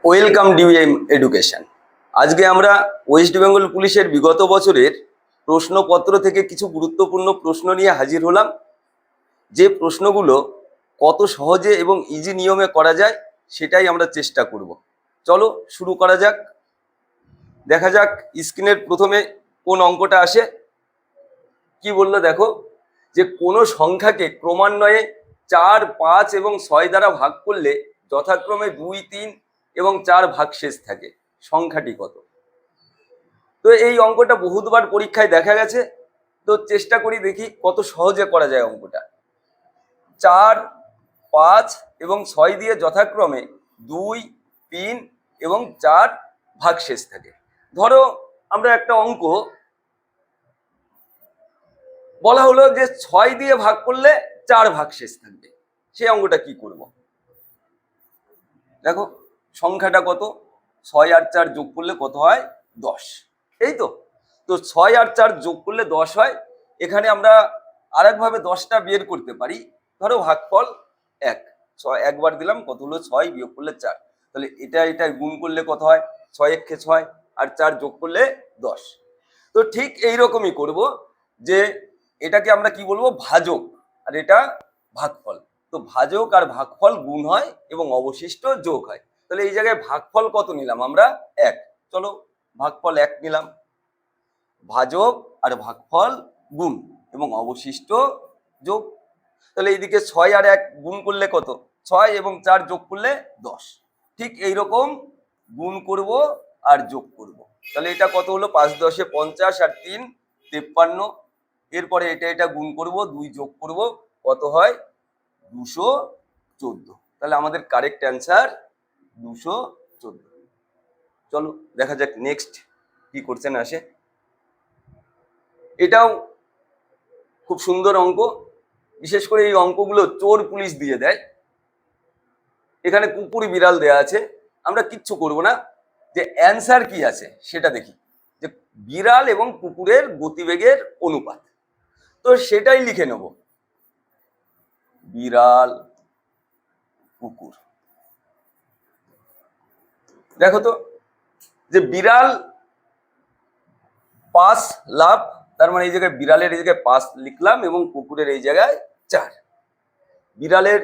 Welcome DM education. আজকে আমরা West Bengal পুলিশের বিগত বছরের প্রশ্নপত্র থেকে কিছু গুরুত্বপূর্ণ প্রশ্ন নিয়ে হাজির হলাম। যে প্রশ্নগুলো কত সহজে এবং ইজি নিয়মে করা যায় সেটাই আমরা চেষ্টা করব। চলো শুরু করা যাক। দেখা যাক স্ক্রিনের প্রথমে কোন অঙ্কটা আসে। কি বললো দেখো, যে কোনো সংখ্যাকে ক্রমান্বয়ে 4, 5 এবং 6 দ্বারা ভাগ করলে যথাক্রমে 2, 3 এবং 4 ভাগশেষ থাকে, সংখ্যাটি কত? তো এই অঙ্কটা বহুতবার পরীক্ষায় দেখা গেছে, তো চেষ্টা করি দেখি কত সহজে করা যায় অঙ্কটা। 4, 5 এবং 6 দিয়ে যথাক্রমে 2, 3 এবং 4 ভাগশেষ থাকে। ধরো আমরা একটা অঙ্ক বলা হলো যে 6 দিয়ে ভাগ করলে 4 ভাগশেষ থাকবে, সেই অঙ্কটা কি করব? দেখো সংখ্যাটা কত, 6 আর 4 যোগ করলে কত হয়? 10, এই তো। তো 6 আর 4 যোগ করলে 10 হয়। এখানে আমরা আরেকভাবে 10টা বের করতে পারি। ধরো ভাগফল 1, 6 একবার দিলাম, কত হলো? 6 বিয়োগ করলে 4, তাহলে এটা গুণ করলে কত হয়? 6 একে 6 আর 4 যোগ করলে 10। তো ঠিক এইরকমই করব, যে এটাকে আমরা কি বলবো? ভাজক, আর এটা ভাগফল। তো ভাজক আর ভাগফল গুণ হয় এবং অবশিষ্ট যোগ হয়। তাহলে এই জায়গায় ভাগফল কত নিলাম আমরা? 1। চলো ভাগফল 1 নিলাম। ভাজক আর ভাগফল গুণ এবং অবশিষ্ট যোগ। তাহলে এইদিকে 6 আর 1 গুণ করলে কত? 6 এবং 4 যোগ করলে 10। ঠিক এইরকম গুণ করব আর যোগ করব। তাহলে এটা কত হলো? 5 10 50 আর 3 53। এরপরে এটা গুণ করব, 2 যোগ করব, কত হয়? 214। তাহলে আমাদের কারেক্ট অ্যান্সার 214। চলো দেখা যাক নেক্সট কি কোশ্চেন আসে। এটাও খুব সুন্দর অঙ্ক। বিশেষ করে এই অঙ্কগুলো চোর পুলিশ দিয়ে দেয়। এখানে কুকুর বিড়াল দেয়া আছে, আমরা কিচ্ছু করব না, যে অ্যান্সার কি আছে সেটা দেখি। যে বিড়াল এবং কুকুরের গতিবেগের অনুপাত, তো সেটাই লিখে নেব। বিড়াল কুকুর। দেখো তো, যে বিড়াল 5 লাভ, তার মানে এই জায়গায় বিড়ালের এই জায়গায় 5 লিখলাম এবং কুকুরের এই জায়গায় 4। বিড়ালের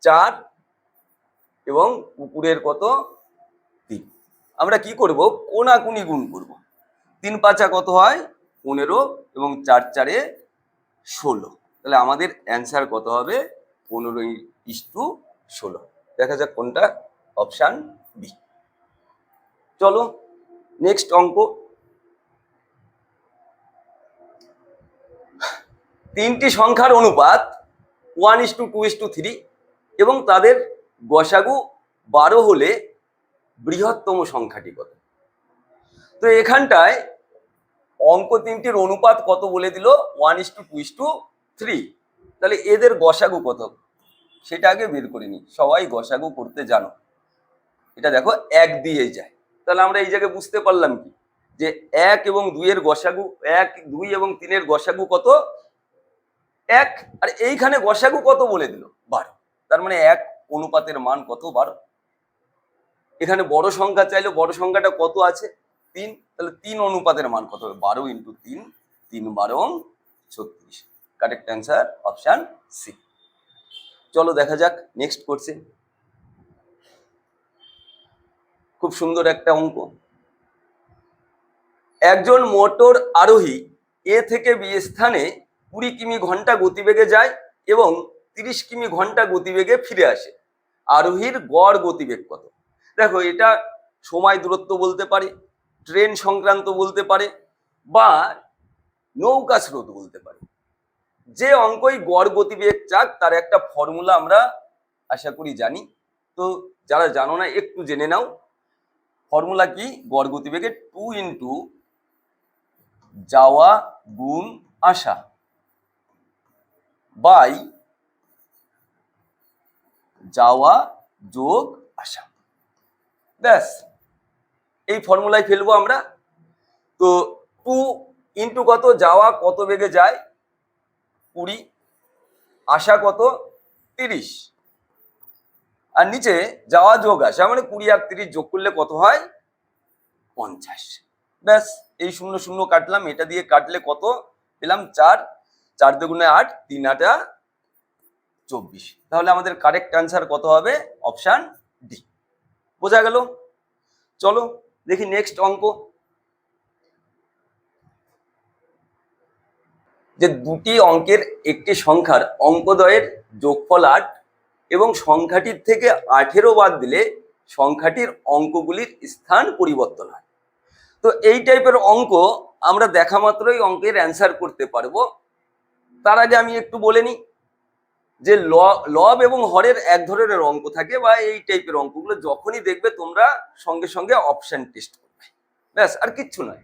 4 এবং কুকুরের কত? 3। আমরা কি করব? কোনাকুনি গুণ করব। 3 5 কত হয়? 15 এবং 4 4 16। তাহলে আমাদের অ্যান্সার কত হবে? 15:16। দেখা যাক কোনটা। Option B. চলো নেক্সট অঙ্ক। 3টি সংখ্যার অনুপাত 1:2:3 এবং তাদের গসাগু 12 হলে বৃহত্তম সংখ্যাটি কত? তো এখানটায় অঙ্ক 3টির অনুপাত কত বলে দিল? 1:2:3। তাহলে এদের গসাগু কত সেটা আগে বের করে নি। সবাই গসাগু করতে জানো। এটা দেখো 1 দিয়ে যায়। তাহলে আমরা এই জায়গায় বুঝতে পারলাম কি, যে 1 এবং 2 এর গসাগু 1, 2 এবং 3 এর গসাগু কত? 1। আর এইখানে গসাগু কত বলে দিল? 12। তার মানে 1 অনুপাতের মান কত? 12। এখানে বড় সংখ্যা চাইলে বড় সংখ্যাটা কত আছে? 3। তাহলে 3 অনুপাতের মান কত হবে? 12 × 3, 3 12 36। Correct answer option C. চলো দেখা যাক নেক্সট কোশ্চেন। খুব সুন্দর একটা অঙ্ক। একজন মোটর আরোহী এ থেকে বি স্থানে 20 কিমি ঘন্টা গতিবেগে যায় এবং 30 কিমি ঘন্টা গতিবেগে ফিরে আসে। আরোহীর গড় গতিবেগ কত? দেখো এটা সময় দূরত্ব বলতে পারে, ট্রেন সংক্রান্ত বলতে পারে, বা নৌকা স্রোত বলতে পারে। যে অঙ্কই গড় গতিবেগ চাক তার একটা ফর্মুলা আমরা আশা করি জানি। তো যারা জানো না একটু জেনে নাও। ফর্মুলা কি? গড় গতিবেগের 2 × যাওয়া গুণ আসা বাই যাওয়া যোগ আসা। ব্যাস, এই ফর্মুলায় ফেলবো আমরা। তো 2 × কত? যাওয়া কত বেগে যায়? 20। আসা কত? 30। আর নিচে যাওয়া যোগ আসা মানে 20 আর 30 যোগ করলে কত হয় 50। ব্যাস, এই 0 0 কাটলাম, এটা দিয়ে কাটলে কত পেলাম 4, 4 দুগুণে 8, 3 8 24। তাহলে আমাদের কারেক্ট অ্যান্সার কত হবে? Option D. বোঝা গেল? চলো দেখি নেক্সট অঙ্ক। যে দুটি অঙ্কের একটি সংখ্যার অঙ্কদ্বয়ের যোগফল 8 এবং সংখ্যাটির থেকে 18 বাদ দিলে সংখ্যাটির অঙ্কগুলির স্থান পরিবর্তন হয়। তো এই টাইপের অঙ্ক আমরা দেখা মাত্রই অঙ্কের অ্যান্সার করতে পারবো। তার আগে আমি একটু বলে নিই যে লব এবং হরের এক ধরনের অঙ্ক থাকে বা এই টাইপের অঙ্কগুলো যখনই দেখবে তোমরা সঙ্গে সঙ্গে অপশন টেস্ট করবে, ব্যাস, আর কিচ্ছু নয়।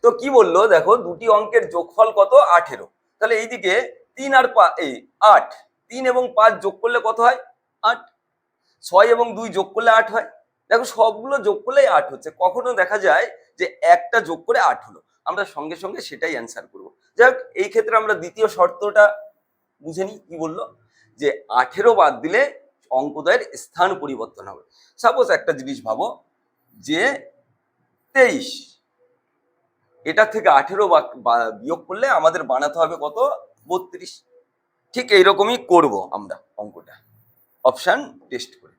তো কি বললো দেখো, দুটি অঙ্কের যোগফল কত 18, তাহলে এইদিকে 3 আর 8, 3 এবং 5 যোগ করলে কত হয় 8, 6 এবং 2 যোগ করলে 8 হয়। দেখো সবগুলো যোগ করলেই 8 হচ্ছে, কখনো দেখা যায় যে একটা যোগ করে 8 হলো, আমরা সঙ্গে সঙ্গে সেটাই অ্যান্সার করবো। যাই হোক, এই ক্ষেত্রে আমরা দ্বিতীয় শর্তটা বুঝে নিই। কি বললো যে 18 বাদ দিলে অঙ্কদ্বয়ের স্থান পরিবর্তন হবে। সাপোজ একটা জিনিস ভাবো যে 23, এটা থেকে 18 বিয়োগ করলে আমাদের বানাতে হবে কত 32। ঠিক এইরকমই করব আমরা অঙ্কটা অপশন টেস্ট করে।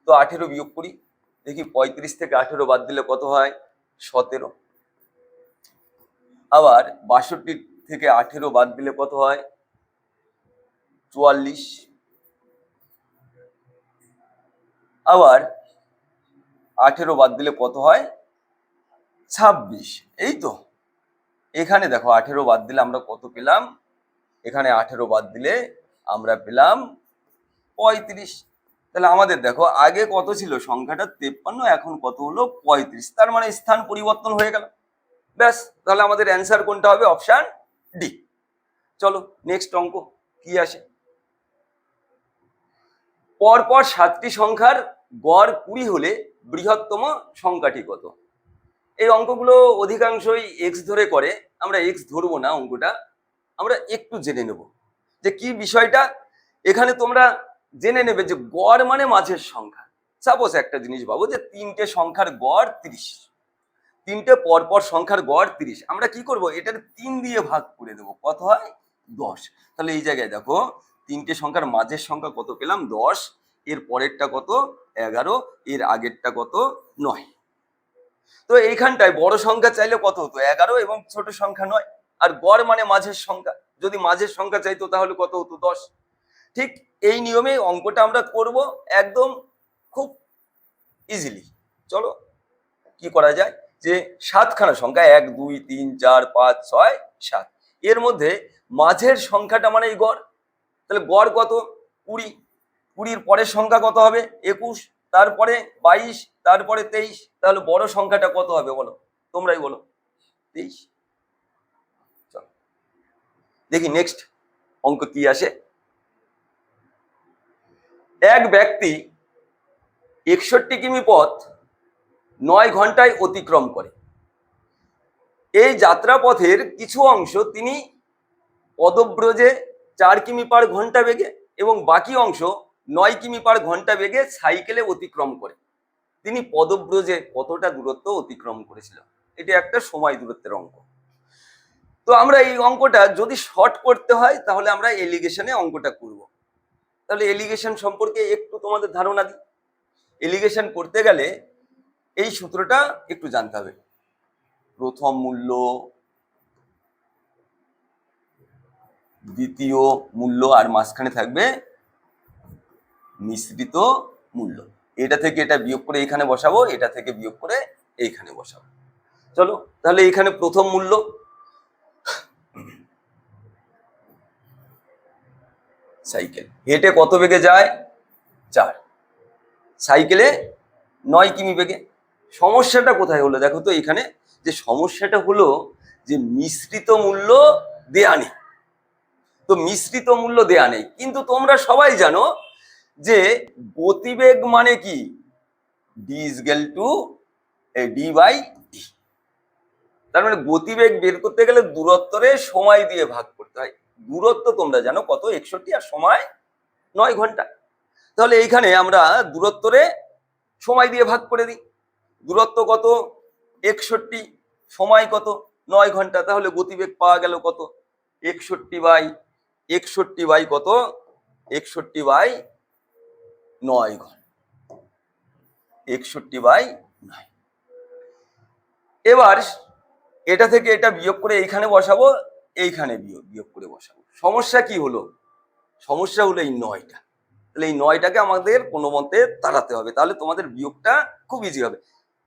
তো 18 বিয়োগ করি, দেখি 35 থেকে 18 বাদ দিলে কত হয় 17। আবার 62 থেকে 18 বাদ দিলে কত হয় 44। আবার 18 বাদ দিলে কত হয় 26। এই তো এখানে দেখো 18 বাদ দিলে আমরা কত পেলাম, এখানে 18 বাদ দিলে আমরা পেলাম 35। তাহলে আমাদের দেখো আগে কত ছিল সংখ্যাটা 53, এখন কত হলো 35, তার মানে স্থান পরিবর্তন হয়ে গেল। ব্যাস, তাহলে আমাদের অ্যান্সার কোনটা হবে? Option D. চলো নেক্সট অঙ্ক কি আসে। পরপর 7টি সংখ্যার গড় 20 হলে বৃহত্তম সংখ্যাটি কত? এই অঙ্কগুলো অধিকাংশই এক্স ধরে করে, আমরা এক্স ধরবো না, অঙ্কটা আমরা একটু জেনে নেব যে কি বিষয়টা। এখানে তোমরা জেনে নেবে যে গড় মানে মাঝের সংখ্যা। সাপোজ একটা জিনিস ভাবো যে 3টে সংখ্যার গড় 30, 3টে পরপর সংখ্যার গড় 30, আমরা কি করব এটার 3 দিয়ে ভাগ করে দেবো, কত হয় 10। তাহলে এই জায়গায় দেখো 3টে সংখ্যার মাঝের সংখ্যা কত পেলাম 10, এর পরেরটা কত 11, এর আগেরটা কত 9। তো এইখানটায় বড় সংখ্যা চাইলে কত হতো 11 এবং ছোট সংখ্যা 9, আর গড় মানে মাঝের সংখ্যা, যদি মাঝের সংখ্যা চাইতো তাহলে কত হতো 10। ঠিক এই নিয়মে অঙ্কটা আমরা করব একদম খুব ইজিলি। চলো কি করা যায়, যে 7খানা সংখ্যা 1 2 3 4 5 6 7, এর মধ্যে মাঝের সংখ্যাটা মানে এই গড়, তাহলে গড় কত 20, 20-র পরের সংখ্যা কত হবে 21, তারপরে 22, তারপরে 23, তাহলে বড় সংখ্যাটা কত হবে বলো, তোমরাই বলো 23। চলো দেখি নেক্সট অঙ্ক কি আসে। এক ব্যক্তি 61 কিমি পথ 9 ঘন্টায় অতিক্রম করে। এই যাত্রাপথের কিছু অংশ তিনি পদব্রজে 4 কিমি পার ঘন্টা বেগে এবং বাকি অংশ 9 কিমি পার ঘন্টা বেগে সাইকেলে অতিক্রম করে। তিনি পদব্রজে কতটা দূরত্ব অতিক্রম করেছিল? এটা একটা সময় দূরত্বের অঙ্ক। তো আমরা এই অঙ্কটা যদি শর্ট করতে হয় তাহলে আমরা এলিগেশনে অঙ্কটা করব। তাহলে এলিগেশন সম্পর্কে একটু তোমাদের ধারণা দিই। এলিগেশন করতে গেলে এই সূত্রটা একটু জানতে হবে, প্রথম মূল্য, দ্বিতীয় মূল্য, আর মাঝখানে থাকবে মিশ্রিত মূল্য। এটা থেকে এটা বিয়োগ করে এখানে বসাবো, এটা থেকে বিয়োগ করে এইখানে বসাবো। চলো তাহলে এখানে প্রথম মূল্য, সাইকেল হেঁটে কত বেগে যায় 4, সাইকেলে 9 কিমি বেগে। সমস্যাটা কোথায় হলো দেখো তো, এখানে যে সমস্যাটা হলো যে মিশ্রিত মূল্য দেয়া নেই। তো মিশ্রিত মূল্য দেয়া নেই, কিন্তু তোমরা সবাই জানো যে গতিবেগ মানে কি d equal to d by d. তার মানে গতিবেগ বের করতে গেলে দূরত্বরে সময় দিয়ে ভাগ করতে হয়। দূরত্ব তোমরা জানো কত 61, আর সময় 9 ঘন্টা। তাহলে এইখানে আমরা দূরত্বরে সময় দিয়ে ভাগ করে দিই। দূরত্ব কত? 61, সময় কত? 9 ঘন্টা। তাহলে গতিবেগ পাওয়া গেল কত? 61/61 কত? 61/9 ঘন্টা। 61/9। এবার এটা থেকে এটা বিয়োগ করে এইখানে বসাবো, এইখানে বিয়োগ করে বসাবো। সমস্যা কি হলো? সমস্যা হলো এই 9টা। তাহলে এই 9টাকে আমাদের কোনো মতে তাড়াতে হবে, তাহলে তোমাদের বিয়োগটা খুব ইজি হবে।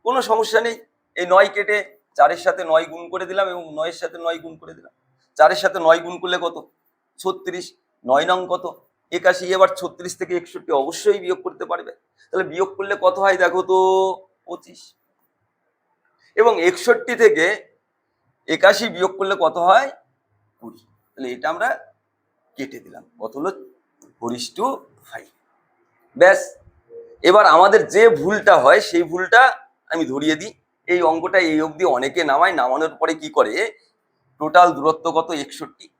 কোনো সমস্যা নেই। এই 9 কেটে 4-এর সাথে 9 গুণ করে দিলাম এবং 9-এর সাথে 9 গুণ করে দিলাম। 4-এর সাথে 9 গুণ করলে কত? 36। 9 নং কত? 81। এবার 36 থেকে 61 অবশ্যই বিয়োগ করতে পারবে। তাহলে বিয়োগ করলে কত হয় দেখো তো? 25। এবং 61 থেকে 81 বিয়োগ করলে কত হয়? 20। তাহলে এটা আমরা কেটে দিলাম। কত হলো? 4:5। ব্যাস। এবার আমাদের যে ভুলটা হয় সেই ভুলটা আমি ধরিয়ে দিই। এই অঙ্কটা এই অবধি অনেকে নামায়, নামানোর পরে কি করে, টোটাল দূরত্ব কত? 61।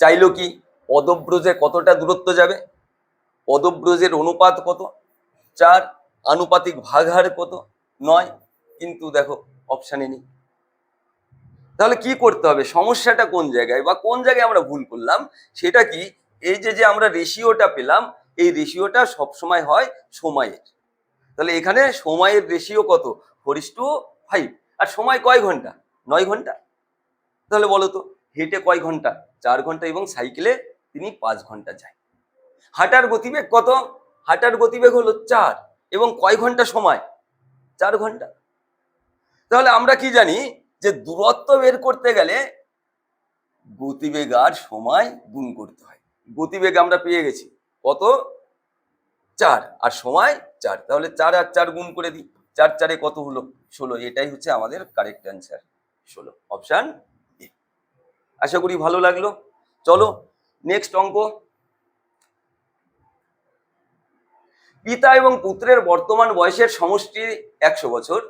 চাইলো কি পদব্রজে কতটা দূরত্ব যাবে? পদব্রজের অনুপাত কত? 4। আনুপাতিক ভাগহার কত? 9। কিন্তু দেখো অপশানে নেই। তাহলে কি করতে হবে? সমস্যাটা কোন জায়গায় বা কোন জায়গায় আমরা ভুল করলাম সেটা কি? এই যে আমরা রেশিওটা পেলাম, এই রেশিওটা সবসময় হয় সময়ের। তাহলে এখানে সময়ের রেশিও কত? 4:5। আর সময় কয় ঘন্টা? 9 ঘন্টা। তাহলে বলো তো, হেঁটে কয় ঘন্টা? 4 ঘন্টা এবং সাইকেলে তিনি 5 ঘন্টা যায়। হাঁটার গতিবেগ কত? হাঁটার গতিবেগ হলো 4 এবং কয় ঘন্টা সময়? 4 ঘন্টা। তাহলে আমরা কি জানি যে দূরত্ব বের করতে গেলে গতিবেগ আর সময় গুণ করতে হয়। গতিবেগ আমরা পেয়ে গেছি কত? 4 আর সময় 4। তাহলে 4 আর 4 গুণ করে দিই। 4 কত হলো? 16। এটাই হচ্ছে আমাদের কারেক্ট অ্যান্সার, 16, অপশন এ। আশা করি ভালো লাগলো। চলো নেক্সট অঙ্ক। পিতা এবং পুত্রের বর্তমান বয়সের সমষ্টি 100 বছর।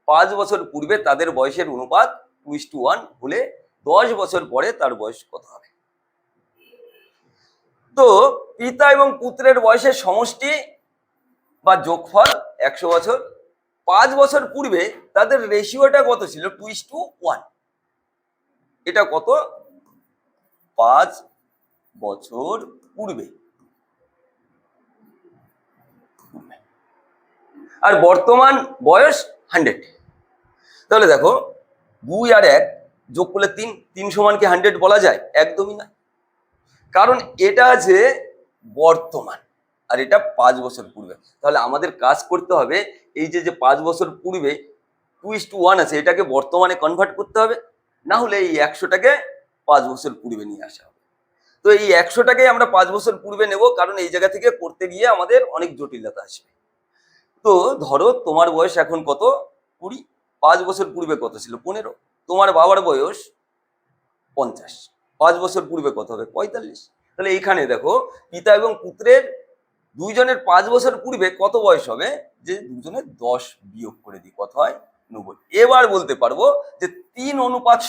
5 বছর পূর্বে তাদের বয়সের অনুপাত 2:1 হলে 10 বছর পরে তার বয়স কত হবে? তো পিতা এবং পুত্রের বয়সের সমষ্টি বা যোগফল 100 বছর। 5 বছর পূর্বে তাদের রেশিওটা কত ছিল? 2:1। এটা কত? 5 বছর পূর্বে। আর বর্তমান বয়স 100। তাহলে দেখো 2 আর 1 যোগ করলে 3। 3 সমান কি 100 বলা যায়? একদমই না। কারণ এটা আছে বর্তমান আর এটা 5 বছর পূর্বে। তাহলে আমাদের কাজ করতে হবে, এই যে 5 বছর পূর্বে 2:1 আছে, এটাকে বর্তমানে কনভার্ট করতে হবে। না হলে এই 100টাকে 5 বছর পূর্বে নিয়ে আসা হবে। তো এই 100টাকে আমরা 5 বছর পূর্বে নেব, কারণ এই জায়গা থেকে করতে গিয়ে আমাদের অনেক জটিলতা আসবে। তো ধরো তোমার বয়স এখন কত? 20। 5 বছর পূর্বে কত ছিল? 15। তোমার বাবার বয়স 50। 5 বছর পূর্বে কত হবে? 45। তাহলে এইখানে দেখো পিতা এবং পুত্রের দুইজনের 5 বছর পূর্বে কত বয়স হবে? যে দুজনের 10 বিয়োগ করে দিই, কত হয়? 90। এবার বলতে পারবো যে 3 অনুপাত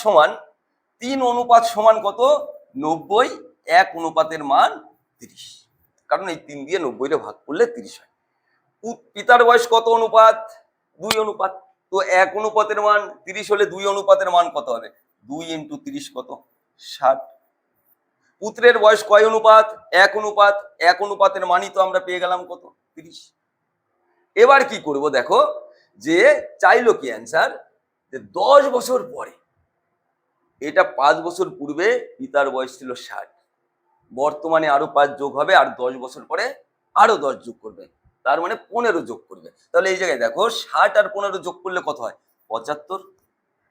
সমান কত? 90। 1 অনুপাতের মান 30। কারণ এই 3 দিয়ে 90 ভাগ করলে 30 হয়। পিতার বয়স কত অনুপাত? 2 অনুপাত। তো 1 অনুপাতের মান 30 হলে 2 অনুপাতের মান কত হবে? 2 × 30 কত? 60। পুত্রের বয়স কয় অনুপাত? 1 অনুপাত। 1 অনুপাতের মানই তো আমরা পেয়ে গেলাম কত? 30। এবার কি করব দেখো, যে চাইলো কি অ্যান্সার, যে 10 বছর পরে, এটা 5 বছর পূর্বে পিতার বয়স ছিল 60, বর্তমানে আরো 5 যোগ হবে আর 10 বছর পরে আরো 10 যোগ করবে, তার মানে 15 যোগ করবে। তাহলে এই জায়গায় দেখো 60 আর 15 যোগ করলে কত হয়? 75।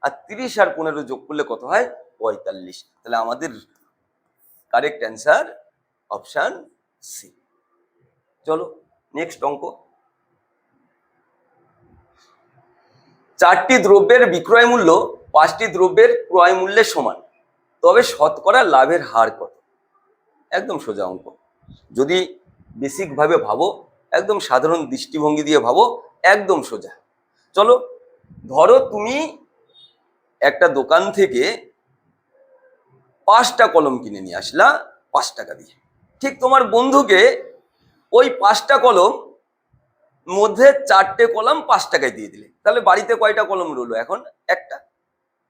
আর 30 আর 15 যোগ করলে কত হয়? 45। তাহলে আমাদের কারেক্ট অ্যান্সার অপশন সি। চলো নেক্সট অঙ্ক। 4টি দ্রব্যের বিক্রয় মূল্য 5টি দ্রব্যের ক্রয় মূল্যের সমান, তবে শতকরা লাভের হার কত? একদম সোজা অঙ্ক। যদি বেসিক ভাবে ভাবো, একদম সাধারণ দৃষ্টিভঙ্গি দিয়ে ভাবো, একদম সোজা। চলো ধরো তুমি একটা দোকান থেকে 5টা কলম কিনে নিয়ে আসলা 5 টাকা দিয়ে, ঠিক তোমার বন্ধুকে ওই 5টা কলম মধ্যে 4টে কলম 5 টাকায় দিয়ে দিলে, তাহলে বাড়িতে কয়টা কলম রইলো এখন? একটা।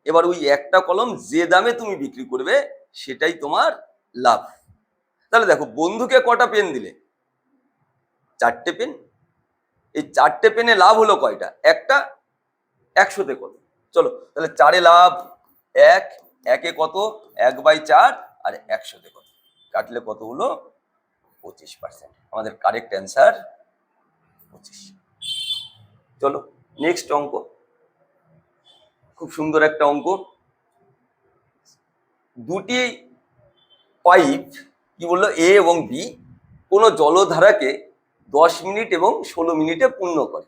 এবার ওই একটা কলম যে দামে তুমি বিক্রি করবে সেটাই তোমার লাভ। তাহলে দেখো, বন্ধুকে কটা পেন দিলে? 4টে পেন। এই 4টে পেনে লাভ হলো কয়টা? একটা। 100তে কত? চলো তাহলে 4-এ লাভ 1, 1-এ কত? 1/4, আর 100তে কত? কাটলে কত হলো? 25%। আমাদের কারেক্ট অ্যান্সার 25। চলো নেক্সট অঙ্ক, খুব সুন্দর একটা অঙ্ক। দুটি পাইপ, কি বললো, এ এবং বি, কোনো জলধারাকে 10 মিনিট এবং 16 মিনিটে পূর্ণ করে।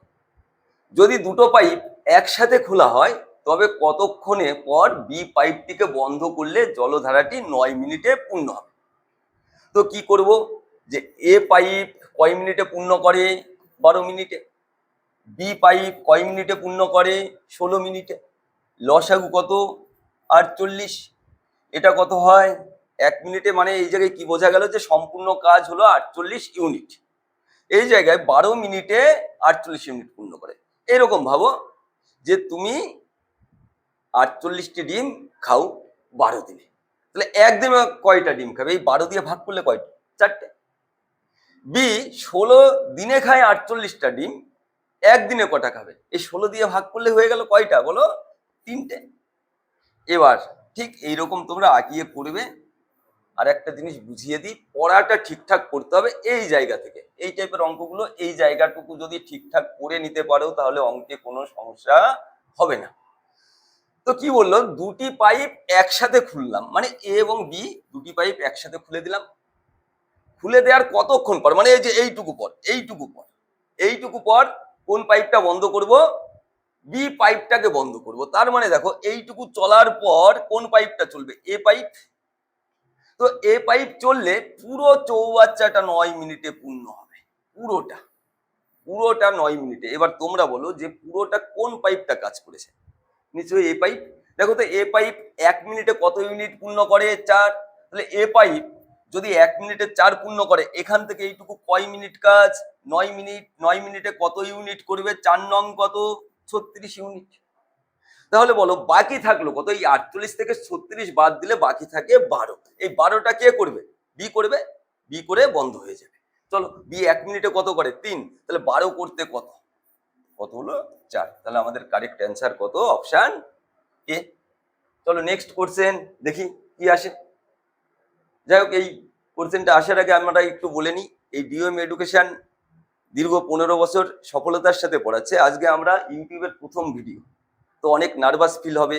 যদি দুটো পাইপ একসাথে খোলা হয় তবে কতক্ষণে পর বি পাইপটিকে বন্ধ করলে জলধারাটি 9 মিনিটে পূর্ণ হবে? তো কি করব, যে এ পাইপ কয় মিনিটে পূর্ণ করে? 12 মিনিটে। বি পাইপ কয় মিনিটে পূর্ণ করে? 16 মিনিটে। লসাগু কত? 48। এটা কত হয়? 1 মিনিটে। মানে এই জায়গায় কি বোঝা গেল, যে সম্পূর্ণ কাজ হলো 48 ইউনিট। এই জায়গায় 12 মিনিটে 48 ইউনিট পূর্ণ করে। এরকম ভাবো যে তুমি 48টি ডিম খাও 12 দিনে, তাহলে একদিনে কয়টা ডিম খাবে? এই 12 দিয়ে ভাগ করলে কয়টা? 4টে। বি 16 দিনে খায় 48টা ডিম, একদিনে কটা খাবে? এই 16 দিয়ে ভাগ করলে হয়ে গেল কয়টা বলো? 3টে। এবার ঠিক এইরকম তোমরা আঁকিয়ে করবে। আর একটা জিনিস বুঝিয়ে দিই, পড়াটা ঠিকঠাক করতে হবে এই জায়গা থেকে। এই টাইপের অঙ্কগুলো এই জায়গাটুকু যদি ঠিকঠাক করে নিতে পারো তাহলে অঙ্কে কোনো সমস্যা হবে না। তো কি বললো, দুটি পাইপ একসাথে খুললাম, মানে এ এবং বি দুটি পাইপ একসাথে খুলে দিলাম। খুলে দেওয়ার কতক্ষণ পর, মানে এই যে এইটুকু পর কোন পাইপটা বন্ধ করব? বি পাইপটাকে বন্ধ করব। তার মানে দেখো, এইটুকু চলার পর কোন পাইপটা চলবে? এ পাইপ। তো এ পাইপ চললে পুরো চৌবাচ্চাটা 9 মিনিটে পূর্ণ হবে। পুরোটা 9 মিনিটে। এবার তোমরা বলো যে পুরোটা কোন পাইপটা কাজ করেছে? নিশ্চয়ই এ পাইপ। দেখো তো, এ পাইপ 1 মিনিটে কত ইউনিট পূর্ণ করে? 4। তাহলে এ পাইপ যদি 1 মিনিটে 4 পূর্ণ করে, এখান থেকে এইটুকু কয় মিনিট কাজ? 9 মিনিট। 9 মিনিটে কত ইউনিট করবে? 4 নং কত? 36 ইউনিট। তাহলে বলো বাকি থাকলো কত? এই 48 থেকে 36 বাদ দিলে বাকি থাকে 12। এই 12টা কে করবে? বি করবে। বি করে বন্ধ হয়ে যাবে। চলো, বি 1 মিনিটে কত করে? 3। তাহলে 12 করতে কত? কত হলো? 4। তাহলে আমাদের কারেক্ট অ্যান্সার কত? Option A. চলো নেক্সট কোশ্চেন দেখি কি আসে। যাই হোক, এই কোশ্চেনটা আসার আগে আমরা একটু বলে নিই, এই ডিওএম এডুকেশন দীর্ঘ 15 বছর সফলতার সাথে পড়াচ্ছে। আজকে আমরা ইউটিউবের প্রথম ভিডিও, তো অনেক নার্ভাস ফিল হবে।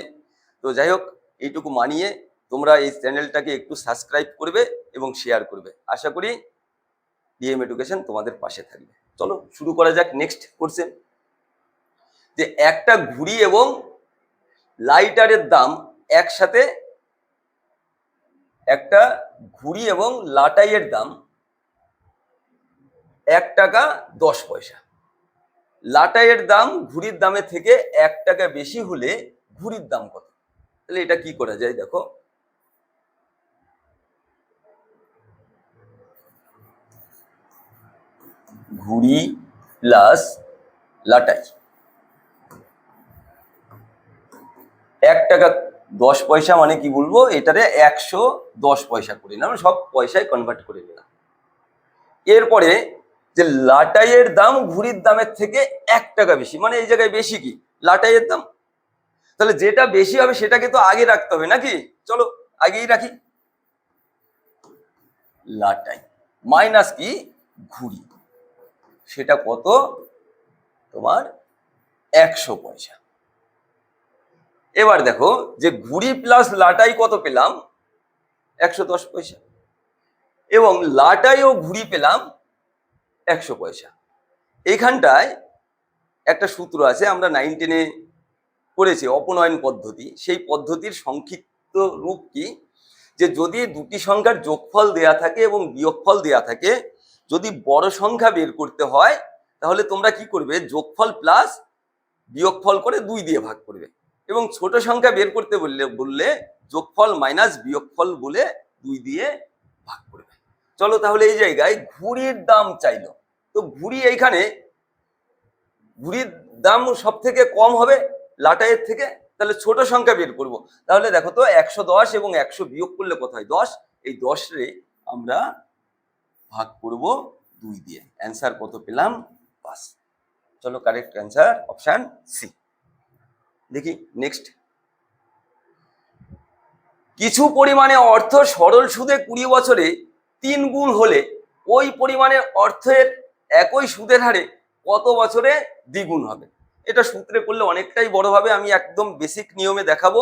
তো যাই হোক, এইটুকু মানিয়ে তোমরা এই চ্যানেলটাকে একটু সাবস্ক্রাইব করবে এবং শেয়ার করবে। আশা করি ডিএম এডুকেশন তোমাদের পাশে থাকবে। চলো শুরু করা যাক নেক্সট কোশ্চেন। যে একটা ঘুড়ি এবং লাইটারের দাম একসাথে, একটা ঘুড়ি এবং লাটাইয়ের দাম 1 টাকা 10 পয়সা। লাটাইয়ের দাম ঘুড়ির দামের থেকে 1 টাকা বেশি হলে ঘুড়ির দাম কত? তাহলে এটা কি করা যায়? দেখো, ঘুড়ি প্লাস লাটাই 1 টাকা 10 পয়সা, মানে কি বলবো, এটারে 110 পয়সা করে নিলাম, সব পয়সায় কনভার্ট করে নিলাম। এরপরে যে লাটাইয়ের দাম ঘুড়ির দামের থেকে 1 টাকা বেশি, মানে এই জায়গায় বেশি কি? লাটাইয়ের দাম। তাহলে যেটা বেশি হবে সেটাকে তো আগে রাখতে হবে নাকি? চলো আগেই রাখি। লাটাই মাইনাস কি? ঘুড়ি, সেটা কত? তোমার 100 পয়সা। এবার দেখো, যে ঘুড়ি প্লাস লাটাই কত পেলাম? 110 পয়সা। এবং লাটাই ও ঘুড়ি পেলাম 100 পয়সা। এইখানটায় একটা সূত্র আছে, আমরা 9, 10-এ করেছি, অপনয়ন পদ্ধতি। সেই পদ্ধতির সংক্ষিপ্ত রূপ কি? যে যদি দুটি সংখ্যার যোগফল দেয়া থাকে এবং বিয়োগফল দেয়া থাকে, যদি বড় সংখ্যা বের করতে হয় তাহলে তোমরা কি করবে? যোগফল প্লাস বিয়োগফল করে 2 দিয়ে ভাগ করবে। এবং ছোট সংখ্যা বের করতে বললে যোগফল মাইনাস বিয়োগফল বলে 2 দিয়ে ভাগ করবে। চলো তাহলে এই জায়গায় ঘুড়ির দাম চাইলো, তো ঘুড়ি এইখানে ঘুড়ির দাম সব থেকে কম হবে লাটাইয়ের থেকে, তাহলে ছোট সংখ্যা বের করব। তাহলে দেখো তো 110 এবং 100 বিয়োগ করলে কত হয়? 10। এই 10 রে আমরা ভাগ করব 2 দিয়ে, অ্যান্সার কত পেলাম? 5। চলো কারেক্ট অ্যান্সার অপশন সি। দেখি নেক্সট। কিছু পরিমাণে অর্থ সরল সুদে 20 বছরে 3 গুণ হলে ওই পরিমাণের অর্থের একই সুদের হারে কত বছরে দ্বিগুণ হবে? এটা সূত্রে করলে অনেকটাই বড় হবে, আমি একদম বেসিক নিয়মে দেখাবো,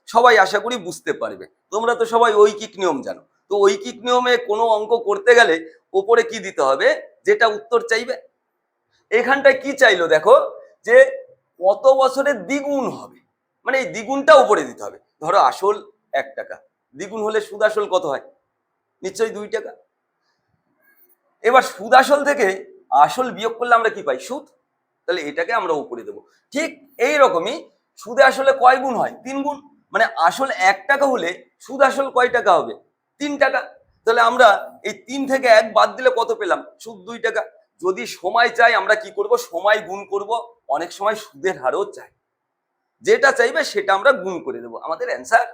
সবাই আশা করি বুঝতে পারবে। তোমরা তো সবাই ঐকিক নিয়ম জানো, তো ঐকিক নিয়মে কোনো অঙ্ক করতে গেলে ওপরে কি দিতে হবে? যেটা উত্তর চাইবে। এখানটায় কি চাইলো দেখো, যে কত বছরে দ্বিগুণ হবে, মানে এই দ্বিগুণটা উপরে দিতে হবে। ধরো আসল 1 টাকা, দ্বিগুণ হলে সুদ আসল কত হয়? নিশ্চয়ই 2 টাকা। এবার সুদ আসল থেকে আসল বিয়োগ করলে আমরা কি পাই? সুদ। তাহলে এটাকে আমরা উপরে দেবো। ঠিক এই রকমই সুদে আসলে কয় গুণ হয়? 3 গুণ। মানে আসল 1 টাকা হলে সুদ আসল কয় টাকা হবে? 3 টাকা। তাহলে আমরা এই 3 থেকে 1 বাদ দিলে কত পেলাম? সুদ 2 টাকা। যদি সময় চাই আমরা কি করব? সময় গুণ করব। অনেক সময় সুদের হারও চাই, যেটা চাইবে সেটা আমরা গুণ করে দেবো, আমাদের অ্যান্সার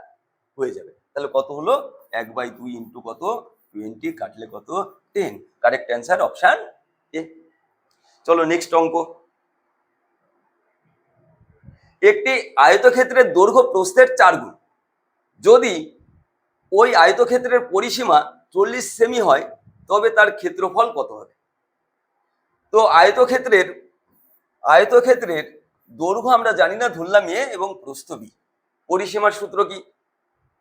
হয়ে যাবে। তাহলে কত হলো? 1/2 ইন্টু কত? 20, কাটলে কত? 10। Correct answer option A. চলো নেক্সট অঙ্ক। একটি আয়তক্ষেত্রের দৈর্ঘ্য প্রস্থের 4 গুণ। যদি ওই আয়তক্ষেত্রের পরিসীমা 40 সেমি হয় তবে তার ক্ষেত্রফল কত হবে? তো আয়তক্ষেত্রের দৈর্ঘ্য আমরা জানি না, ধরলাম এ এবং প্রস্থ বি। পরিসীমার সূত্র কি?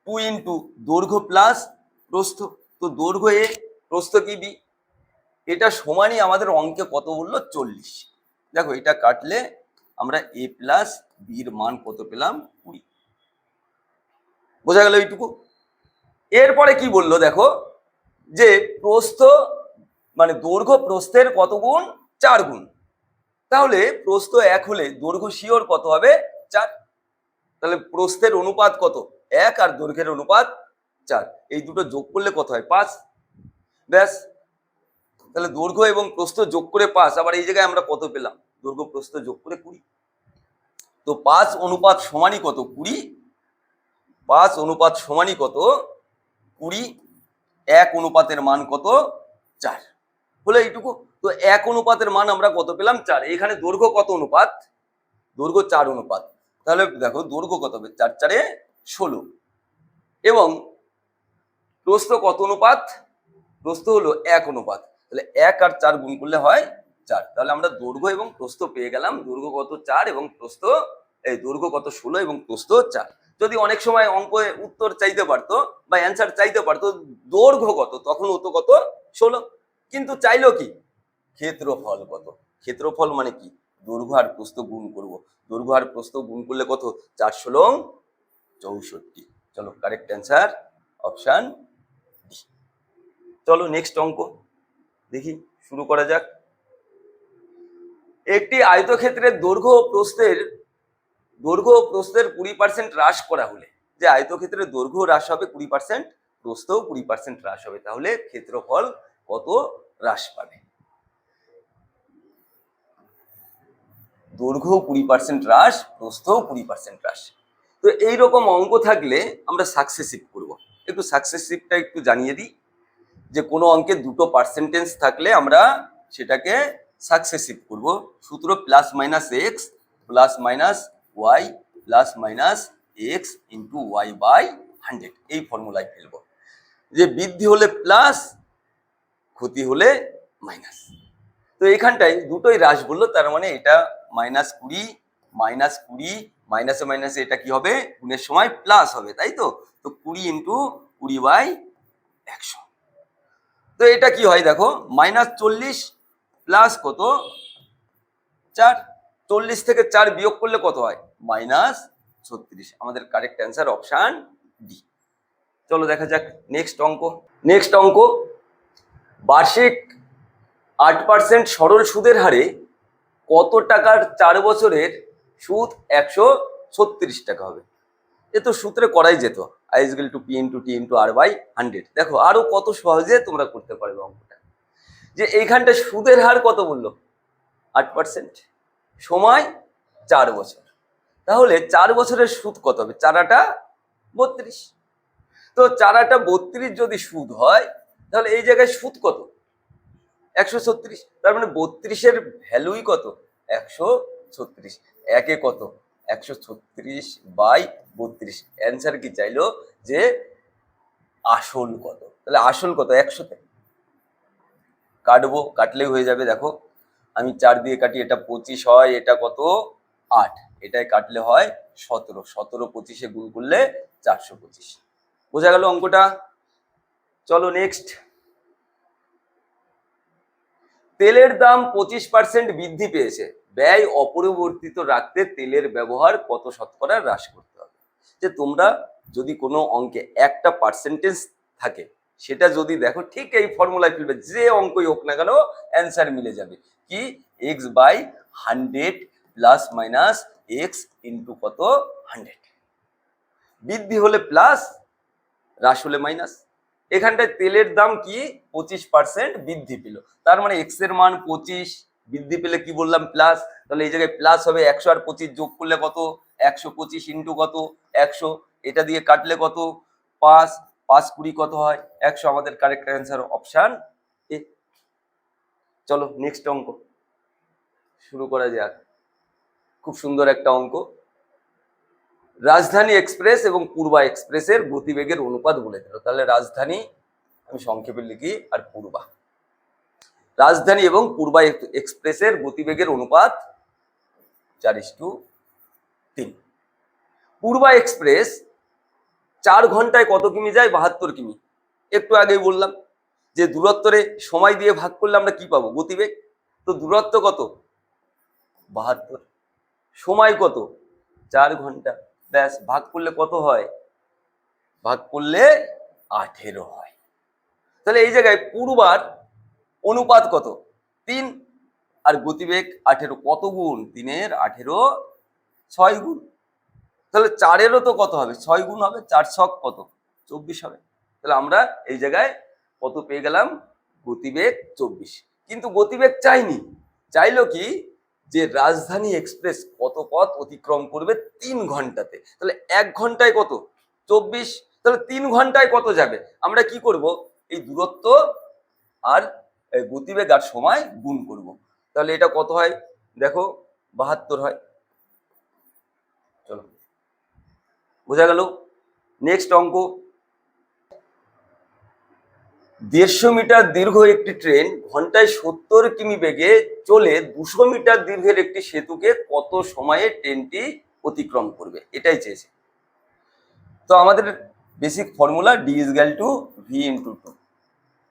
2 ইন্টু দৈর্ঘ্য প্লাস প্রস্থ। তো দৈর্ঘ্য এ, প্রস্থ কি বি, এটা সমানই আমাদের অঙ্কে কত বললো? 40। দেখো এটা কাটলে আমরা এ প্লাস বির মান কত পেলাম? 20। বোঝা গেল এইটুকু? এরপরে কি বললো দেখো, যে প্রস্থ মানে দৈর্ঘ্য প্রস্থের কত গুণ? 4 গুণ। তাহলে প্রস্থ 1 হলে দৈর্ঘ্য শিওর কত হবে? 4। তাহলে প্রস্থের অনুপাত কত? 1 আর দৈর্ঘ্যের অনুপাত 4, এই দুটো যোগ করলে কত হয়? 5। ব্যাস। তাহলে দৈর্ঘ্য এবং প্রস্থ যোগ করে 5। আবার এই জায়গায় আমরা কত পেলাম? দৈর্ঘ্য প্রস্থ যোগ করে 20। তো 5 অনুপাত সমানই কত? 20। 5 অনুপাত সমানই কত? 20। 1 অনুপাতের মান কত? 4। হলো এইটুকু। তো 1 অনুপাতের মান আমরা কত পেলাম? 4। এখানে দৈর্ঘ্য কত অনুপাত? দৈর্ঘ্য 4 অনুপাত। তাহলে দেখো দৈর্ঘ্য কত হবে? 4 4 এ 16। এবং প্রস্থ কত অনুপাত? প্রস্থ হলো 1 অনুপাত। তাহলে 1 আর 4 গুণ করলে হয় 4। তাহলে আমরা দৈর্ঘ্য এবং প্রস্থ পেয়ে গেলাম। দৈর্ঘ্য কত? 4 এবং প্রস্থ, এই দৈর্ঘ্য কত? 16 এবং প্রস্থ 4। যদি অনেক সময় অঙ্কে উত্তর চাইতে পারতো বা অ্যান্সার চাইতে পারতো দৈর্ঘ্য কত, তখন হতো কত? 16। কিন্তু চাইলো কি? ক্ষেত্রফল কত? ক্ষেত্রফল মানে কি? দৈর্ঘ্য আর প্রস্থ গুণ করব। দৈর্ঘ্য আর প্রস্থ গুণ করলে কত? 4 16 64। চলো কারেক্ট অ্যান্সার অপশন ডি। চলো নেক্সট অঙ্ক দেখি, শুরু করা যাক। একটি আয়তক্ষেত্রের দৈর্ঘ্য ও প্রস্থের 20% হ্রাস করা হলে, যে আয়তক্ষেত্রের দৈর্ঘ্য হ্রাস হবে 20%, প্রস্থও 20% হ্রাস হবে, তাহলে ক্ষেত্রফল কত হ্রাস পাবে? দৈর্ঘ্য 20% হ্রাস, প্রস্থও 20% হ্রাস। তো এইরকম অঙ্ক থাকলে আমরা সাকসেসিভ করব। একটু সাকসেসিভটা একটু জানিয়ে দিই, যে কোনো অঙ্কে দুটো পার্সেন্টেজ থাকলে আমরা সেটাকে সাকসেসিভ করব। সূত্র plus minus x plus minus y plus minus x into y by 100, এই ফর্মুলায় ফেলবো। যে বৃদ্ধি হলে প্লাস, ক্ষতি হলে মাইনাস। তো এখানটায় দুটোই হ্রাস বললো, তার মানে এটা -20, -20, মাইনাসে মাইনাসে এটা কি হবে? গুণের সময় প্লাস হবে, তাই তো? তো 20 ইন্টু 20/100। তো এটা কি হয় দেখো, -40 প্লাস কত? 4। 40 থেকে 4 বিয়োগ করলে কত হয়? -36। আমাদের কারেক্ট অ্যান্সার অপশন ডি। চলো দেখা যাক নেক্সট অঙ্ক। বার্ষিক 8% সরল সুদের হারে কত টাকার 4 বছরের সুদ 136 টাকা হবে? এ তো সূত্রে করাই যেত, I is equal to p into t into r by 100। দেখো আরো কত সহজে তোমরা করতে পারবে অঙ্কটা। যে এইখানটা সুদের হার কত বললো? 8%, সময় 4 বছর। তাহলে 4 বছরের সুদ কত হবে? 4 × 32। তো 4 × 32 যদি সুদ হয়, তাহলে এই জায়গায় সুদ কত? 136। তার মানে 32-এর ভ্যালুই কত? 136। একে কত? 136/32। অ্যান্সার কি চাইলো? যে আসল কত? তাহলে আসল কত? 100তে কাটবো, কাটলেই হয়ে যাবে। দেখো আমি 4 দিয়ে কাটি, এটা 25 হয়, এটা কত? 8। এটাই কাটলে হয় 17। 17 25-এ গুণ করলে 425। বোঝা গেল অঙ্কটা? চলো নেক্সট। তেলের দাম 25% বৃদ্ধি পেয়েছে, ব্যয় অপরিবর্তিত রাখতে তেলের ব্যবহার কত শতকরা হ্রাস করতে হবে? যে তোমরা যদি কোনো অঙ্কে একটা পার্সেন্টেজ থাকে, সেটা যদি দেখো ঠিক এই ফর্মুলায় ফেলবে, যে অঙ্কই হোক না কেন অ্যান্সার মিলে যাবে। কি? x/100 plus minus x into কত? 100। বৃদ্ধি হলে প্লাস, হ্রাস হলে মাইনাস। এখানটায় তেলের দাম কি 25% বৃদ্ধি পেল, তার মানে এক্স এর মান 25, বৃদ্ধি পেলে কি বললাম? প্লাস। তাহলে এই জায়গায় প্লাস হবে। 100 আর 25 যোগ করলে কত? 125 ইন্টু কত? 100। এটা দিয়ে কাটলে কত? 5। 5 20 কত হয়? 100। আমাদের কারেক্ট অ্যান্সার অপশন এ। চলো নেক্সট অঙ্ক শুরু করা যাক। খুব সুন্দর একটা অঙ্ক। রাজধানী এক্সপ্রেস এবং পূর্বা এক্সপ্রেসের গতিবেগের অনুপাত বলে দিল। তাহলে রাজধানী আমি সংক্ষেপে লিখি, আর পূর্বা। রাজধানী এবং পূর্বা এক্সপ্রেসের গতিবেগের অনুপাত 4:3। পূর্বা এক্সপ্রেস 4 ঘন্টায় কত কিমি যায়? 72 কিমি। একটু আগেই বললাম যে দূরত্বরে সময় দিয়ে ভাগ করলে আমরা কি পাবো? গতিবেগ। তো দূরত্ব কত? 72, সময় কত? 4 ঘন্টা। ব্যাস, ভাগ করলে কত হয়? ভাগ করলে 18 হয়। তাহলে এই জায়গায় পূর্বার অনুপাত কত? 3। আর গতিবেগ 18। কত গুণ? 3-এর 18, 6 গুণ। তাহলে 4-এরও তো কত হবে? 6 গুণ হবে। 4 ছক কত? 24 হবে। তাহলে আমরা এই জায়গায় কত পেয়ে গেলাম? গতিবেগ 24। কিন্তু গতিবেগ চাইনি, চাইলো কি? যে রাজধানী এক্সপ্রেস কত পথ অতিক্রম করবে 3 ঘন্টাতে। তাহলে 1 ঘন্টায় কত? 24। তাহলে 3 ঘন্টায় কত যাবে? আমরা কি করব? এই দূরত্ব আর গতিবেগ আর সময় গুণ করব। তাহলে এটা কত হয়? দেখো 72 হয়। চলো, বোঝা গেল? নেক্সট অঙ্ক। 150 মিটার দীর্ঘ একটি ট্রেন ঘন্টায় 70 কিমি বেগে চলে 200 মিটার দীর্ঘের একটি সেতুকে কত সময়ে ট্রেনটি অতিক্রম করবে? এটাই চেয়েছে। তো আমাদের basic formula d is equal to v into two.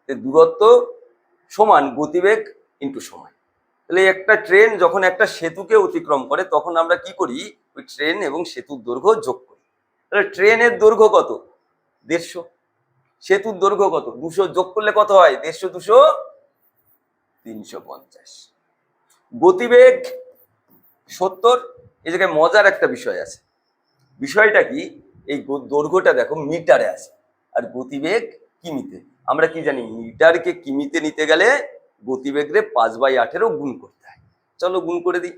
দূরত্ব সমান গতিবেগ ইন্টু সময়। তাহলে একটা ট্রেন যখন একটা সেতুকে অতিক্রম করে, তখন আমরা কি করি? ওই ট্রেন এবং সেতুর দৈর্ঘ্য যোগ করি। তাহলে ট্রেনের দৈর্ঘ্য কত? 150। সেতুর দৈর্ঘ্য কত? 200। যোগ করলে কত হয়? 150 200 350। গতিবেগ 70। এই জায়গায় মজার একটা বিষয় আছে। বিষয়টা কি? এই দৈর্ঘ্যটা দেখো মিটারে আছে, আর গতিবেগ কিমিতে। আমরা কি জানি? মিটারকে কিমিতে নিতে গেলে গতিবেগরে 5/18 গুণ করতে হয়। চলো গুণ করে দিই,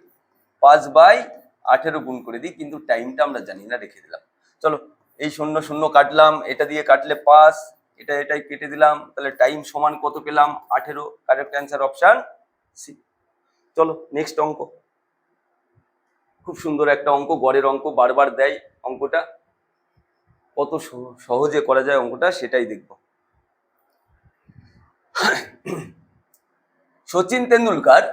5/18 গুণ করে দিই। কিন্তু টাইমটা আমরা জানি না, রেখে দিলাম। চলো, এই 0 0 কাটলাম, এটা দিয়ে কাটলে 5, এটাই কেটে দিলাম। তাহলে টাইম সমান কত পেলাম? 18। Correct answer option C. চলো নেক্সট অঙ্ক। খুব সুন্দর একটা অঙ্ক, গড়ের অঙ্ক, বারবার দেয় অঙ্কটা। কত সহজে করা যায় অঙ্কটা সেটাই দেখব। সচিন তেন্ডুলকার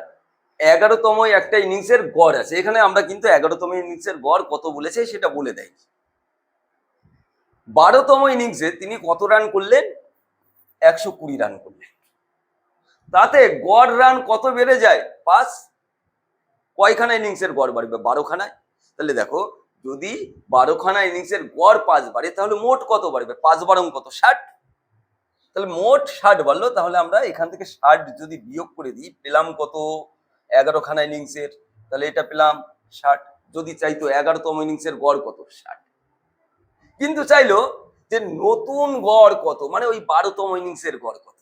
11তম একটা ইনিংসের গড় আছে। এখানে আমরা কিন্তু 11তম ইনিংসের গড় কত বলেছে সেটা বলে দেয়। 12তম ইনিংসে তিনি কত রান করলেন? 120 রান করলেন। তাতে গড় রান কত বেড়ে যায়? 5। কয়খানা ইনিংসের গড় বাড়বে? 12খানায়। তাহলে দেখো, যদি 12খানা ইনিংসের গড় 5 বাড়ে, তাহলে মোট কত বাড়বে? 5 বারং কত? 60। তাহলে মোট 60 বাড়লো। তাহলে আমরা এখান থেকে 60 যদি বিয়োগ করে দিই, পেলাম কত? 11খানা ইনিংসের। তাহলে এটা পেলাম 60। যদি চাইতো 11তম ইনিংসের গড় কত? 60। কিন্তু চাইলো যে নতুন গড় কত, মানে ওই 12তম ইনিংসের গড় কত।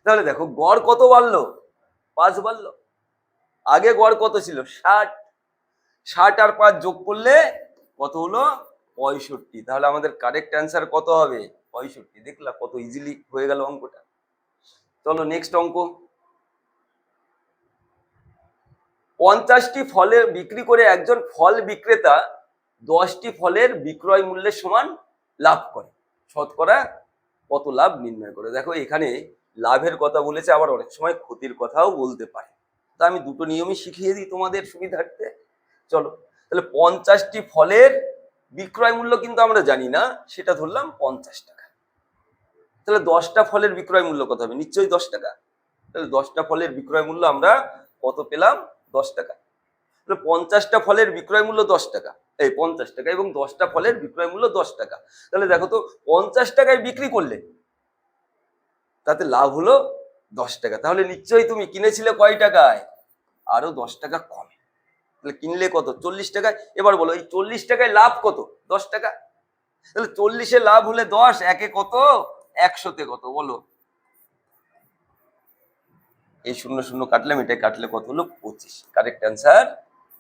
তাহলে দেখো গড় কত বাড়লো, 5 বাড়লো। আগে গড় কত ছিল, 60। 60 আর 5 যোগ করলে কত হলো, 65। তাহলে আমাদের কারেক্ট অ্যান্সার কত হবে, 65। দেখলা কত ইজিলি হয়ে গেল অঙ্কটা। চলো নেক্সট অঙ্ক। 50টি ফলের বিক্রি করে একজন ফল বিক্রেতা 10টি ফলের বিক্রয় মূল্যের সমান লাভ করে, শতকরা কত লাভ নির্ণয় করে। দেখো এখানে লাভের কথা বলেছে, আবার অনেক সময় ক্ষতির কথাও বলতে পারে। তা আমি দুটো নিয়মই শিখিয়ে দিই তোমাদের সুবিধার্থে। চলো তাহলে 50টি ফলের বিক্রয় মূল্য কিন্তু আমরা জানি না, সেটা ধরলাম 50 টাকা। তাহলে 10টা ফলের বিক্রয় মূল্য কত হবে, নিশ্চয়ই 10 টাকা। তাহলে 10টা ফলের বিক্রয় মূল্য আমরা কত পেলাম, 10 টাকা। তাহলে 50টা ফলের বিক্রয় মূল্য 10 টাকা, এই 50 টাকা, এবং 10টা ফলের বিক্রয় মূল্য 10 টাকা। তাহলে দেখো তো 50 টাকায় বিক্রি করলে তাতে লাভ হলো 10 টাকা। তাহলে নিশ্চয়ই তুমি কিনেছিলে কয় টাকায়, আরো 10 টাকা কমে। তাহলে কিনলে কত, 40 টাকায়। এবার বলো এই 40 টাকায় লাভ কত, 10 টাকা। তাহলে 40-এ লাভ হলে 10, একে কত, 100-তে কত বলো। এই 0 0 কাটলাম, এটা কাটলে কত হলো, 25। Correct answer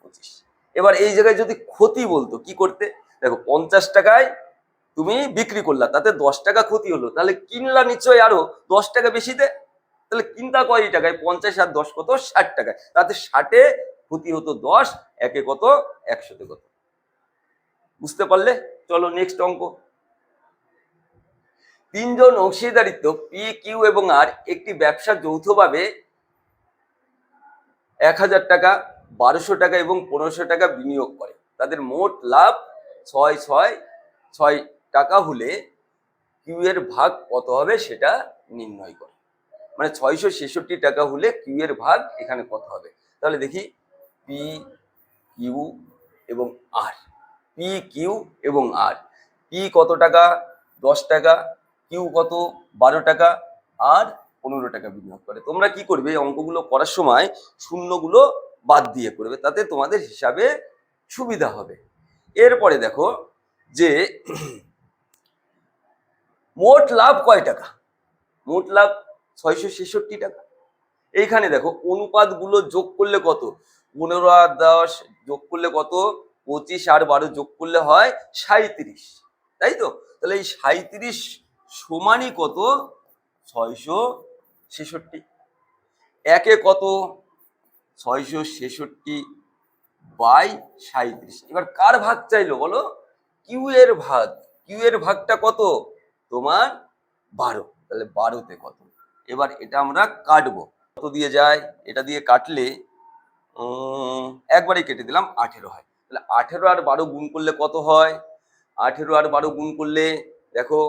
25। এবার এই জায়গায় যদি ক্ষতি বলতো কি করতে, দেখো 50 টাকায় তুমি বিক্রি করলা, তাতে 10 টাকা ক্ষতি হলো, তাহলে কিনলা নিশ্চয়ই আরো 10 টাকা বেশি দে। তাহলে কিনতা কয় টাকায়, 50 আর 10 কত, 60 টাকায়। তাতে 60-এ ক্ষতি হতো 10, একে কত, 100-তে কত। বুঝতে পারলে? চলো নেক্সট অঙ্ক। 3 জন অংশীদারিত্ব পি, কিউ এবং আর একটি ব্যবসা যৌথভাবে 1000 টাকা, 1200 টাকা এবং 1500 টাকা বিনিয়োগ করে। তাদের মোট লাভ 6 টাকা হলে কিউ এর ভাগ কত হবে সেটা নির্ণয় করে। মানে 666 টাকা হলে কিউ এর ভাগ এখানে কত হবে। তাহলে দেখি, পি, কিউ এবং আর। পি, কিউ এবং আর। পি কত টাকা, 10 টাকা, কিউ কত, 12 টাকা, আর 15 টাকা বিনিয়োগ করে। তোমরা কি করবে, এই অঙ্কগুলো করার সময় শূন্যগুলো বাদ দিয়ে করবে, তাতে তোমাদের হিসাবে সুবিধা হবে। এরপরে দেখো যে মোট লাভ কয় টাকা, মোট লাভ 666 টাকা। এইখানে দেখো অনুপাতগুলো যোগ করলে কত, 15 আর 10 যোগ করলে কত, 25 আর 12 যোগ করলে হয় 37, তাই তো। তাহলে এই 37 সমানই কত, 666। একে কত, 666 বাই 37। এবার কার ভাগ চাইলো বলো, কিউ এর ভাগ। কিউ এর ভাগটা কত তোমার 12, তাহলে 12-তে কত। এবার এটা আমরা কাটবো, কত দিয়ে যায়, এটা দিয়ে কাটলে একবারই কেটে দিলাম, 18 হয়। তাহলে 18 আর 12 গুণ করলে কত হয়, 18 আর 12 গুণ করলে দেখো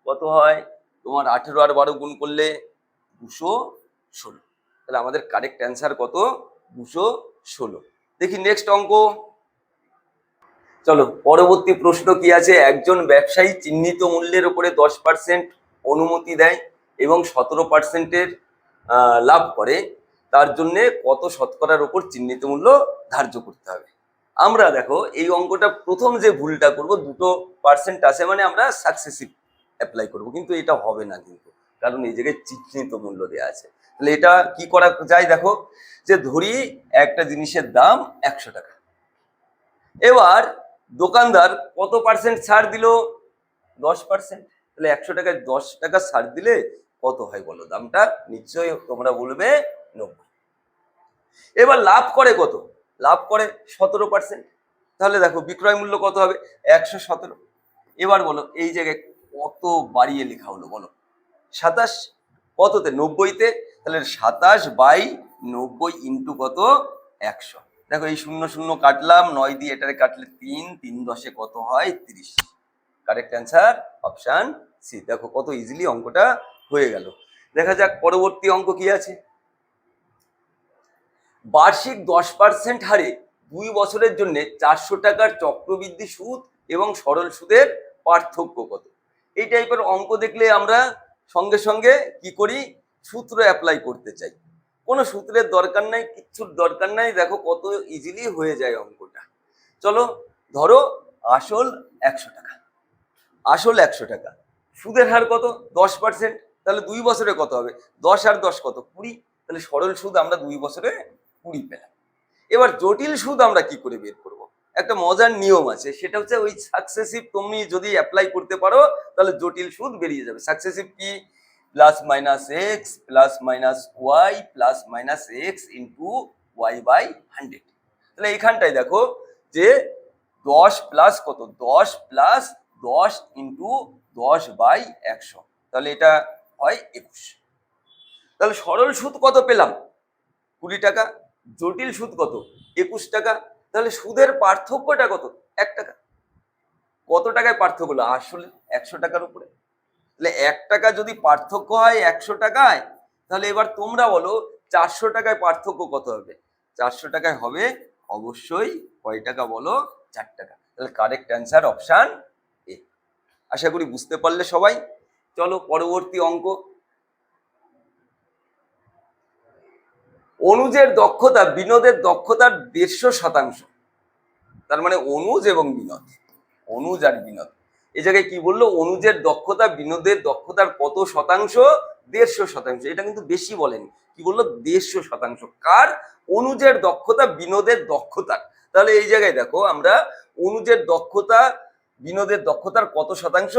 কত হয় তোমার, 18 আর 12 গুণ করলে 216। তাহলে আমাদের কারেক্ট অ্যান্সার কত, 216। দেখি নেক্সট অঙ্ক। চলো পরবর্তী প্রশ্ন কি আছে, একজন ব্যবসায়ী চিহ্নিত মূল্যের উপরে 10% অনুমতি দেয় এবং 17%-এর লাভ করে, তার জন্য কত শতকরার উপর চিহ্নিত মূল্য ধার্য করতে হবে। আমরা দেখো এই অঙ্কটা প্রথম যে ভুলটা করব, 2% আছে মানে আমরা সাকসেসিভ অ্যাপ্লাই করব, কিন্তু এটা হবে না কিন্তু, কারণ এই জায়গায় চিহ্নিত মূল্য দেওয়া আছে। তাহলে এটা কি করা যায়, দেখো যে ধরি একটা জিনিসের দাম 100 টাকা। এবার দোকানদার কত পার্সেন্ট ছাড় দিল, 10%। তাহলে 100 টাকায় 10 টাকা ছাড় দিলে কত হয় বলো, দামটা নিশ্চয়ই তোমরা বলবে 90। এবার লাভ করে কত, লাভ করে 17%। তাহলে দেখো বিক্রয় মূল্য কত হবে, 117। এবার বলো এই জায়গায় কত বাড়িয়ে লেখা হলো বলো, 27 কততে, 90-তে। তাহলে 27 বাই 90 ইন্টু কত, 100। দেখো এই 0 0 কাটলাম, 9 দিয়ে এটারে কাটলে 3, 3 10-এ কত হয়, 30। Correct answer option C. দেখো কত ইজিলি অঙ্কটা হয়ে গেল। দেখা যাক পরবর্তী অঙ্ক কি আছে। বার্ষিক 10% হারে 2 বছরের জন্য 400 টাকার চক্রবৃদ্ধি সুদ এবং সরল সুদের পার্থক্য কত। এই টাইপের অঙ্ক দেখলে আমরা সঙ্গে সঙ্গে কি করি, সূত্র অ্যাপ্লাই করতে চাই। কোনো সূত্রের দরকার নাই, কিচ্ছুর দরকার নাই, দেখো কত ইজিলি হয়ে যায় অঙ্কটা। চলো ধরো আসল 100 টাকা, আসল 100 টাকা, সুদের হার কত 10%, তাহলে 2 বছরে কত হবে 10 আর 10 কত 20, তাহলে সরল সুদ আমরা 2 বছরে 20 পেলাম। এবার জটিল সুদ আমরা কি করে বের করব? একটা মজার নিয়ম আছে, সেটা হচ্ছে ওই সাকসেসিভ তুমি যদি অ্যাপ্লাই করতে পারো তাহলে জটিল সুদ বেরিয়ে যাবে। সাকসেসিভ কি, plus minus x plus minus y plus minus x into y by 100। তাহলে এইখানটায় দেখো যে 10 প্লাস কত 10 প্লাস 10 ইন্টু 10 বাই 100, তাহলে এটা হয় 21। তাহলে সরল সুদ কত পেলাম 20 টাকা, জটিল সুদ কত 21 টাকা। তাহলে সুদের পার্থক্যটা কত 1 টাকা। কত টাকায় পার্থক্য হলো? আসলে 100 টাকার উপরে। তাহলে 1 টাকা যদি পার্থক্য হয় 100 টাকায়, তাহলে এবার তোমরা বলো 400 টাকায় পার্থক্য কত হবে? 400 টাকায় হবে অবশ্যই কয় টাকা বলো? 4 টাকা। তাহলে কারেক্ট অ্যান্সার অপশন এ। আশা করি বুঝতে পারলে সবাই। চলো পরবর্তী অঙ্ক। অনুজের দক্ষতা বিনোদের দক্ষতার 150%। তার মানে অনুজ এবং বিনোদ, অনুজ আর বিনোদ। এই জায়গায় কি বললো? অনুজের দক্ষতা বিনোদের দক্ষতার কত শতাংশ? 150%। এটা কিন্তু বেশি বলেনি, কি বললো? 150%। কার? অনুজের দক্ষতা বিনোদের দক্ষতার। তাহলে এই জায়গায় দেখো আমরা অনুজের দক্ষতা বিনোদের দক্ষতার কত শতাংশ?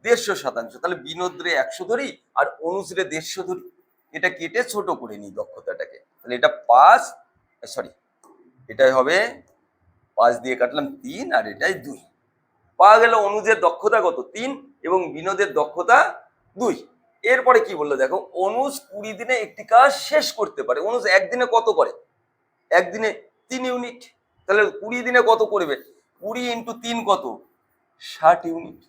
150%। তাহলে বিনোদ রে 100 ধরি আর অনুজ রে 150 ধরি, এটা কেটে ছোট করে নিই দক্ষতাটাকে। তাহলে এটা 5, সরি এটাই হবে 5 দিয়ে কাটলাম 3 আর এটাই 2। পাওয়া গেল অনুজের দক্ষতা কত 3 এবং বিনোদের দক্ষতা 2। এরপরে কি বললো দেখো, অনুজ 20 দিনে একটি কাজ শেষ করতে পারে। অনুজ একদিনে কত করে? একদিনে 3 ইউনিট। তাহলে 20 দিনে কত করবে? 20 ইন্টু 3 কত? 60 ইউনিট।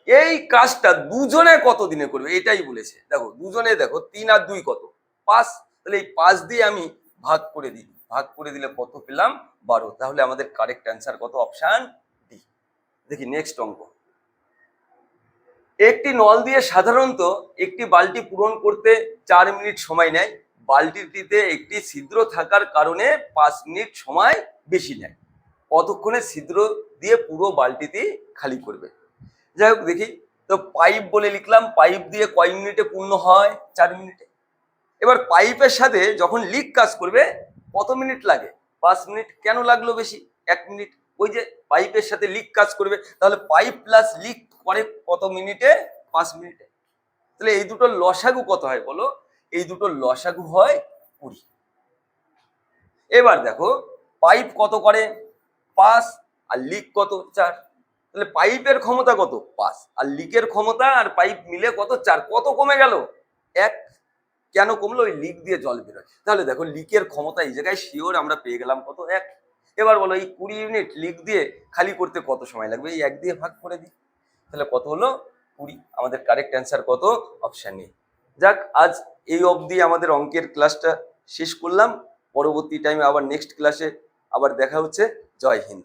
এই কাজটা দুজনে কত দিনে করবে এটাই বলেছে। দেখো দুজনে, দেখো 3 আর 2 কত? 5। তাহলে এই 5 দিয়ে আমি ভাগ করে দিই, ভাগ করে দিলে কত পেলাম? 12। তাহলে আমাদের কারেক্ট অ্যান্সার কত? Option D. দেখি নেক্সট অঙ্ক। একটি নল দিয়ে সাধারণত একটি বালতি পূরণ করতে 4 মিনিট সময় নেয়। বালতিটিতে একটি ছিদ্র থাকার কারণে 5 মিনিট সময় বেশি নেয়। কতক্ষণে ছিদ্র দিয়ে পুরো বালতিটি খালি করবে? যাই হোক দেখি তো, পাইপ বলে লিখলাম, পাইপ দিয়ে কয় মিনিটে পূর্ণ হয়? 4 মিনিটে। এবার পাইপের সাথে যখন লিক কাজ করবে কত মিনিট লাগে? 5 মিনিট। কেন লাগলো বেশি? 1 মিনিট। ওই যে পাইপের সাথে লিক কাজ করবে, তাহলে পাইপ প্লাস লিক করে কত মিনিটে? 5 মিনিটে। তাহলে এই দুটোর লসাগু কত হয় বলো? এই দুটোর লসাগু হয় 20। এবার দেখো পাইপ কত করে? 5 আর লিক কত? 4। তাহলে পাইপের ক্ষমতা কত? 5 আর লিকের ক্ষমতা আর পাইপ মিলে কত? 4। কত কমে গেল? 1। কেন কমলো? ওই লিক দিয়ে জল বেরোয়। তাহলে দেখো লিকের ক্ষমতা এই জায়গায় শিওর আমরা পেয়ে গেলাম কত? 1। এবার বলো এই 20 ইউনিট লিক দিয়ে খালি করতে কত সময় লাগবে? এই 1 দিয়ে ভাগ করে দিই, তাহলে কত হলো? 20। আমাদের কারেক্ট অ্যান্সার কত? Option A. যাক, আজ এই অবধি আমাদের অঙ্কের ক্লাসটা শেষ করলাম। পরবর্তী টাইমে আবার নেক্সট ক্লাসে আবার দেখা হচ্ছে। জয় হিন্দ।